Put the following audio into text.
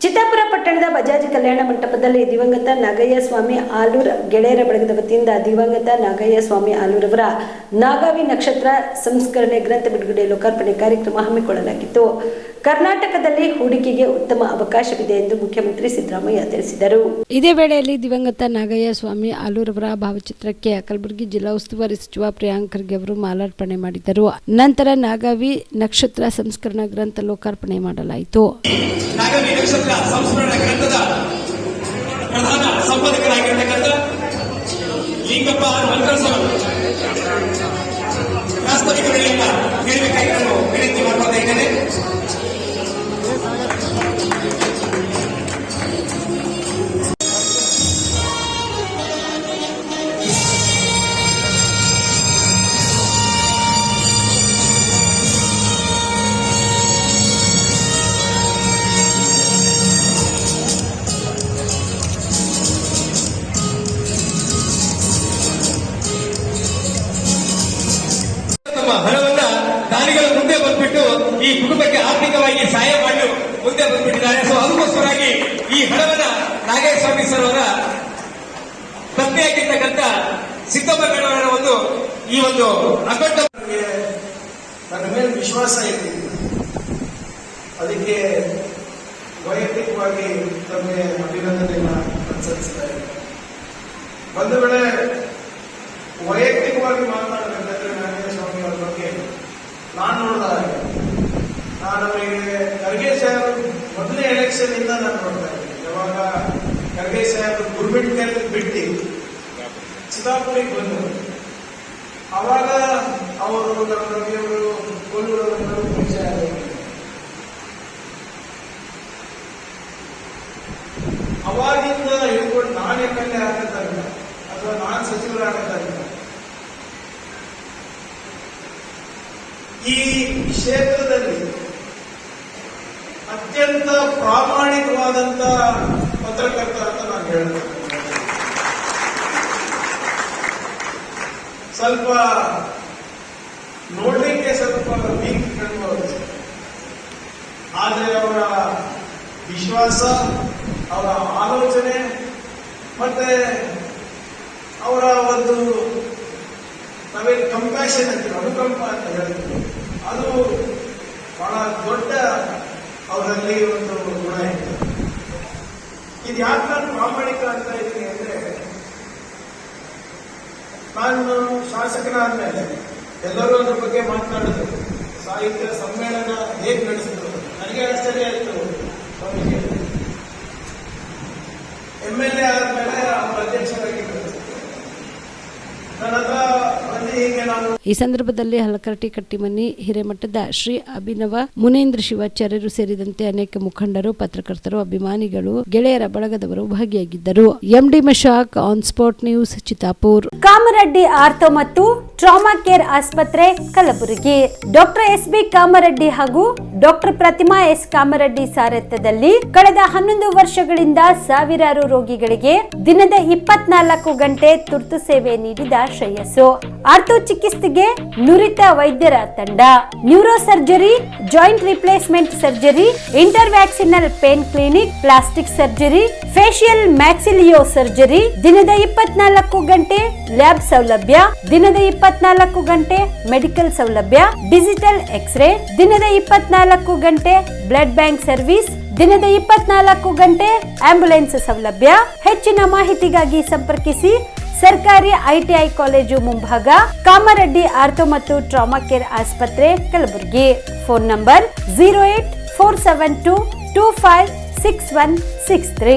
ಚಿತ್ತಾಪುರ ಪಟ್ಟಣದ ಬಜಾಜ್ ಕಲ್ಯಾಣ ಮಂಟಪದಲ್ಲಿ ದಿವಂಗತ ನಾಗಯ್ಯ ಸ್ವಾಮಿ ಆಲೂರ್ ಗೆಳೆಯರ ಬಳಗದ ವತಿಯಿಂದ ದಿವಂಗತ ನಾಗಯ್ಯ ಸ್ವಾಮಿ ಆಲೂರ್ ಅವರ ನಾಗಾವಿ ನಕ್ಷತ್ರ ಸಂಸ್ಕರಣೆ ಗ್ರಂಥ ಬಿಡುಗಡೆ ಲೋಕಾರ್ಪಣೆ ಕಾರ್ಯಕ್ರಮ ಹಮ್ಮಿಕೊಳ್ಳಲಾಗಿತ್ತು. ಕರ್ನಾಟಕದಲ್ಲಿ ಹೂಡಿಕೆಗೆ ಉತ್ತಮ ಅವಕಾಶವಿದೆ ಎಂದು ಮುಖ್ಯಮಂತ್ರಿ ಸಿದ್ದರಾಮಯ್ಯ ತಿಳಿಸಿದರು. ಇದೇ ವೇಳೆಯಲ್ಲಿ ದಿವಂಗತ ನಾಗಯ್ಯ ಸ್ವಾಮಿ ಆಲೂರ್ ಅವರ ಭಾವಚಿತ್ರಕ್ಕೆ ಕಲಬುರಗಿ ಜಿಲ್ಲಾ ಉಸ್ತುವಾರಿ ಸಚಿವ ಪ್ರಿಯಾಂಕ್ ಖರ್ಗೆ ಅವರು ಮಾಲಾರ್ಪಣೆ ಮಾಡಿದರು. ನಂತರ ನಾಗಾವಿ ನಕ್ಷತ್ರ ಸಂಸ್ಕರಣಾ ಗ್ರಂಥ ಲೋಕಾರ್ಪಣೆ ಮಾಡಲಾಯಿತು. ಸಂಸ್ಮರಣ ಗ್ರಂಥದ ಪ್ರಧಾನ ಸಂಪಾದಕರಾಗಿರ್ತಕ್ಕಂಥ ಲಿಂಗಪ್ಪ ಪ್ರಾಸ್ತಾವಿಕತೆಯಿಂದ ಹೇಳಬೇಕಾಗಿ ನಾನು ವಿನಂತಿ ಮಾಡ್ತಾ ಇದ್ದೇನೆ. ಹಣವನ್ನ ದಾನಿಗಳ ಮುಂದೆ ಬಂದ್ಬಿಟ್ಟು ಈ ಕುಟುಂಬಕ್ಕೆ ಆರ್ಥಿಕವಾಗಿ ಸಹಾಯ ಮಾಡಿ ಮುಂದೆ ಬಂದ್ಬಿಟ್ಟಿದ್ದಾರೆ. ಸೊ ಅದಕ್ಕೋಸ್ಕರವಾಗಿ ಈ ಹಣವನ್ನ ನಾಗಯ್ಯ ಸ್ವಾಮಿ ಸರ್ ಅವರ ಪತ್ನಿಯಾಗಿರ್ತಕ್ಕಂಥ ಸಿದ್ದಮ್ಮ ಮೇಡವರ ಈ ಒಂದು ಅಕೌಂಟ್ ನನ್ನ ಮೇಲೆ ವಿಶ್ವಾಸ ಇದೆ. ಅದಕ್ಕೆ ವೈಯಕ್ತಿಕವಾಗಿ ತಮಗೆ ಅಭಿನಂದನೆಯನ್ನು ಸಲ್ಲಿಸ್ತಾ ಇದೆ. ಒಂದು ವೇಳೆ ವೈಯಕ್ತಿಕವಾಗಿ ಮಾತನಾಡಬೇಕಾದ್ರೆ ನಾಗಯ್ಯ ಸ್ವಾಮಿ ಅವರ ಬಗ್ಗೆ ನಾನು ನೋಡಿದಾಗ ನಾನು ಅವರಿಗೆ ಖರ್ಗೆ ಸಾಹೇಬ್ ಮೊದಲನೇ ಎಲೆಕ್ಷನ್ ಇಂದ ನಾನು ನೋಡ್ತಾ ಇದ್ದೀನಿ. ಯಾವಾಗ ಖರ್ಗೆ ಸಾಹೇಬ್ ಗುರುಬಿಟ್ಕಲ್ಲಿ ಬಿಟ್ಟು ಚಿತ್ತಾಪುರಿಗೆ ಬಂದರು, ಅವಾಗ ಅವರು ನಮ್ಮ ರವಿಯವರು ಕೋಲೂರವರು ಪರಿಚಯ ಆಗೋದು. ಅವಾಗಿಂದ ಹಿಡ್ಕೊಂಡು ನಾನು ಎಮ್ಎಲ್ಎ ಆಗತ್ತಾಗಿಲ್ಲ ಅಥವಾ ನಾನು ಸಚಿವರಾಗತ್ತಾಗಿಲ್ಲ, ಈ ಕ್ಷೇತ್ರದಲ್ಲಿ ಅತ್ಯಂತ ಪ್ರಾಮಾಣಿಕವಾದಂತ ಪತ್ರಕರ್ತ ಅಂತ ನಾನು ಹೇಳ್ತೇನೆ. ಸ್ವಲ್ಪ ನೋಡ್ಲಿಕ್ಕೆ ಸ್ವಲ್ಪ ವೀಕ್ ಕಾಣಬಹುದು, ಆದರೆ ಅವರ ವಿಶ್ವಾಸ, ಅವರ ಆಲೋಚನೆ ಮತ್ತೆ ಅವರ ಒಂದು ನಾವೇನು ಕಂಪ್ಯಾಷನ್ ಅಂತೀವಿ, ಅನುಕಂಪ ಅಂತ ಹೇಳ್ತೀವಿ, ಅದು ಬಹಳ ದೊಡ್ಡ ಅವರಲ್ಲಿ ಒಂದು ಗುಣ ಇದೆ. ಇದು ಯಾಕೆ ನಾನು ಪ್ರಾಮಾಣಿಕ ಅಂತ ಇದ್ದೀನಿ ಅಂದ್ರೆ, ನಾನು ಶಾಸಕನಾದ್ಮೇಲೆ ಎಲ್ಲರೂ ಅದ್ರ ಬಗ್ಗೆ ಮಾತನಾಡಿದ್ರು. ಸಾಹಿತ್ಯ ಸಮ್ಮೇಳನ ಹೇಗೆ ನಡೆಸಿದ್ರು ನನಗೆ ಆಶ್ಚರ್ಯ ಆಯಿತು. ಎಮ್ಎಲ್ಎ ಆದ್ಮೇಲೆ ಅವರು ಅಧ್ಯಕ್ಷರಾಗಿದ್ದರು. ಈ ಸಂದರ್ಭದಲ್ಲಿ ಹಲಕರಟಿ ಕಟ್ಟಿಮನಿ ಹಿರೇಮಠದ ಶ್ರೀ ಅಭಿನವ ಮುನೇಂದ್ರ ಶಿವಾಚಾರ್ಯರು ಸೇರಿದಂತೆ ಅನೇಕ ಮುಖಂಡರು, ಪತ್ರಕರ್ತರು, ಅಭಿಮಾನಿಗಳು, ಗೆಳೆಯರ ಬಳಗದವರು ಭಾಗಿಯಾಗಿದ್ದರು. MD Mashak, on spot news, Chittapur. Kamareddy ortho ಮತ್ತು ಟ್ರಾಮಾ ಕೇರ್ ಆಸ್ಪತ್ರೆ, ಕಲಬುರಗಿ. Doctor S B. ಕಾಮರೆಡ್ಡಿ ಹಾಗೂ ಡಾಕ್ಟರ್ ಪ್ರತಿಮಾ ಎಸ್. ಕಾಮರೆಡ್ಡಿ ಸಾರಥ್ಯದಲ್ಲಿ ಕಳೆದ 11 ವರ್ಷಗಳಿಂದ ಸಾವಿರಾರು ರೋಗಿಗಳಿಗೆ ದಿನದ 24 ಗಂಟೆ ತುರ್ತು ಸೇವೆ ನೀಡಿದ ಶ್ರೇಯಸ್ಸು. ಆರ್ಥೋ ಚಿಕಿತ್ಸೆಗೆ ನುರಿತ ವೈದ್ಯರ ತಂಡ, neuro surgery, joint replacement surgery, interventional pain clinic, plastic surgery, facial maxillo surgery, ದಿನದ 24 ಗಂಟೆ ಲ್ಯಾಬ್ ಸೌಲಭ್ಯ, ದಿನದ 24 ಗಂಟೆ ಮೆಡಿಕಲ್ ಸೌಲಭ್ಯ, ಡಿಜಿಟಲ್ ಎಕ್ಸ್ರೇ, ದಿನದ 24 ಗಂಟೆ ಬ್ಲಡ್ ಬ್ಯಾಂಕ್ ಸರ್ವಿಸ್, ದಿನದ 24 ಗಂಟೆ ಆಂಬ್ಯುಲೆನ್ಸ್ ಸೌಲಭ್ಯ. ಹೆಚ್ಚಿನ ಮಾಹಿತಿಗಾಗಿ ಸಂಪರ್ಕಿಸಿ ಸರ್ಕಾರಿ ಐಟಿಐ ಕಾಲೇಜು ಮುಂಭಾಗ, ಕಾಮರೆಡ್ಡಿ ಆರ್ಥೋ ಮತ್ತು ಟ್ರಾಮಾ ಕೇರ್ ಆಸ್ಪತ್ರೆ, ಕಲಬುರಗಿ. Phone number 084722566163.